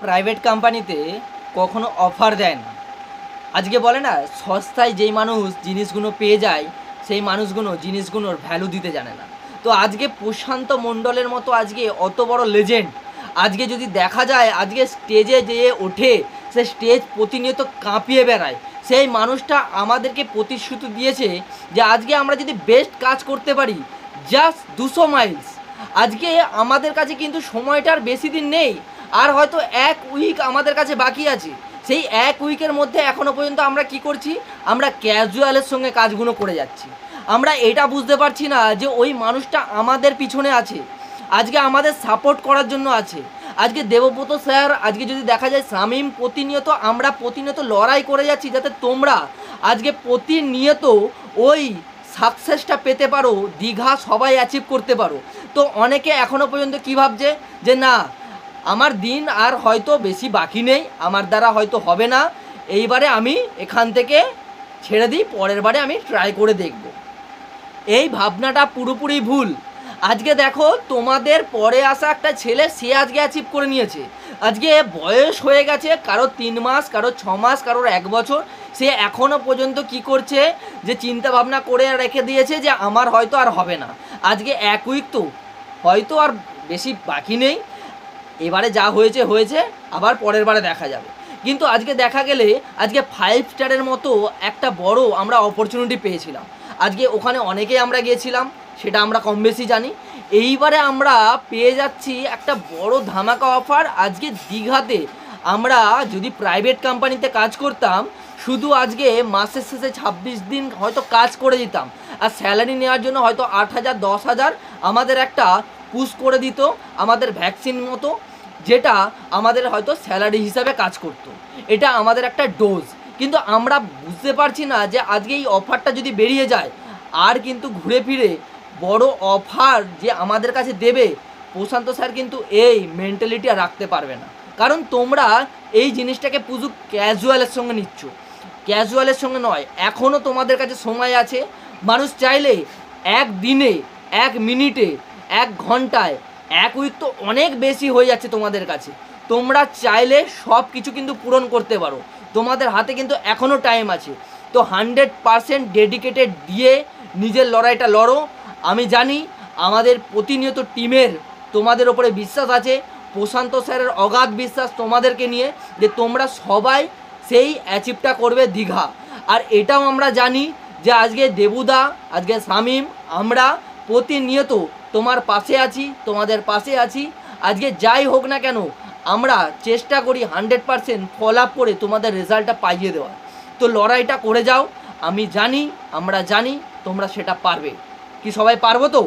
Private কোম্পানিতে কখনো offer দেয় না। আজকে বলে না, সস্তায় যেই মানুষ জিনিসগুলো পেয়ে যায় সেই মানুষগুলো জিনিসগুলোর ভ্যালু দিতে জানে না। তো আজকে প্রশান্ত মণ্ডলের মতো আজকে অত বড় লেজেন্ড আজকে যদি দেখা যায়, আজকে স্টেজে যেয়ে ওঠে, সে স্টেজ প্রতিনিয়ত কাঁপিয়ে বেড়ায়, সেই মানুষটা আমাদেরকে প্রতিশ্রুতি দিয়েছে যে আজকে আমরা যদি বেস্ট কাজ করতে পারি জাস্ট 200 মাইলস। আজকে আমাদের কাছে কিন্তু সময়টার বেশি দিন নেই, আর হয়তো 1 উইক আমাদের কাছে বাকি আছে। সেই 1 উইকের মধ্যে এখনও পর্যন্ত আমরা কি করছি, আমরা ক্যাজুয়ালের সঙ্গে কাজগুলো করে যাচ্ছি। আমরা এটা বুঝতে পারছি না যে ওই মানুষটা আমাদের পিছনে আছে, আজকে আমাদের সাপোর্ট করার জন্য আছে। আজকে দেবব্রত স্যার, আজকে যদি দেখা যায় শামীম, প্রতিনিয়ত আমরা প্রতিনিয়ত লড়াই করে যাচ্ছি যাতে তোমরা আজকে প্রতিনিয়ত ওই সাকসেসটা পেতে পারো, দীঘা সবাই অ্যাচিভ করতে পারো। তো অনেকে এখনও পর্যন্ত কী ভাবছে যে না, আমার দিন আর হয়তো বেশি বাকি নেই, আমার দ্বারা হয়তো হবে না, এইবারে আমি এখান থেকে ছেড়ে দিই, পরের বারে আমি ট্রাই করে দেখব। এই ভাবনাটা পুরোপুরি ভুল। আজকে দেখো, তোমাদের পরে আসা একটা ছেলে, সে আজকে অ্যাচিভ করে নিয়েছে। আজকে বয়স হয়ে গেছে, কারো 3 মাস, কারো 6 মাস, কারোর 1 বছর, সে এখনও পর্যন্ত কি করছে, যে চিন্তা ভাবনা করে রেখে দিয়েছে যে আমার হয়তো আর হবে না। আজকে 1 উইক তো হয়তো আর বেশি বাকি নেই, এবারে যা হয়েছে হয়েছে, আবার পরের বারে দেখা যাবে। কিন্তু আজকে দেখা গেলে আজকে 5 স্টারের মতো একটা বড় আমরা অপরচুনিটি পেয়েছিলাম। আজকে ওখানে অনেকেই আমরা গিয়েছিলাম, সেটা আমরা কম বেশি জানি। এইবারে আমরা পেয়ে যাচ্ছি একটা বড় ধামাকা অফার। আজকে দীঘাতে আমরা যদি প্রাইভেট কোম্পানিতে কাজ করতাম, শুধু আজকে মাসের শেষে 26 দিন হয়তো কাজ করে দিতাম, আর স্যালারি নেওয়ার জন্য হয়তো 8,000 10,000 আমাদের একটা পুশ করে দিত, আমাদের ভ্যাকসিন মতো, যেটা আমাদের হয়তো স্যালারি হিসাবে কাজ করতো। এটা আমাদের একটা ডোজ। কিন্তু আমরা বুঝতে পারছি না যে আজকে এই অফারটা যদি বেরিয়ে যায়, আর কিন্তু ঘুরে ফিরে বড় অফার যে আমাদের কাছে দেবে, প্রশান্ত স্যার কিন্তু এই মেন্টালিটি আর রাখতে পারবে না। কারণ তোমরা এই জিনিসটাকে পুরো ক্যাজুয়ালের সঙ্গে নিচ্ছ, ক্যাজুয়ালের সঙ্গে নয়। এখনও তোমাদের কাছে সময় আছে। মানুষ চাইলে 1 দিনে, 1 মিনিটে, 1 ঘন্টায়, 1 উইক তো অনেক বেশি হয়ে যাচ্ছে তোমাদের কাছে, তোমরা চাইলে সব কিছু কিন্তু পূরণ করতে পারো। তোমাদের হাতে কিন্তু এখনও টাইম আছে। তো 100% ডেডিকেটেড দিয়ে নিজের লড়াইটা লড়ো। আমি জানি আমাদের প্রতিনিয়ত টিমের তোমাদের ওপরে বিশ্বাস আছে, প্রশান্ত স্যারের অগাধ বিশ্বাস তোমাদেরকে নিয়ে, যে তোমরা সবাই সেই অ্যাচিভটা করবে দীঘা। আর এটাও আমরা জানি যে আজকে দেবুদা, আজকে শামীম, আমরা প্রতিনিয়ত তোমার পাশে আছি, তোমাদের পাশে আছি। আজকে যাই হোক না কেন, আমরা চেষ্টা করি 100% ফলো আপ করে তোমাদের রেজাল্টটা পাইয়ে দেওয়ার। তো লড়াইটা করে যাও। আমি জানি, আমরা জানি তোমরা সেটা পারবে। কি সবাই পারবো তো?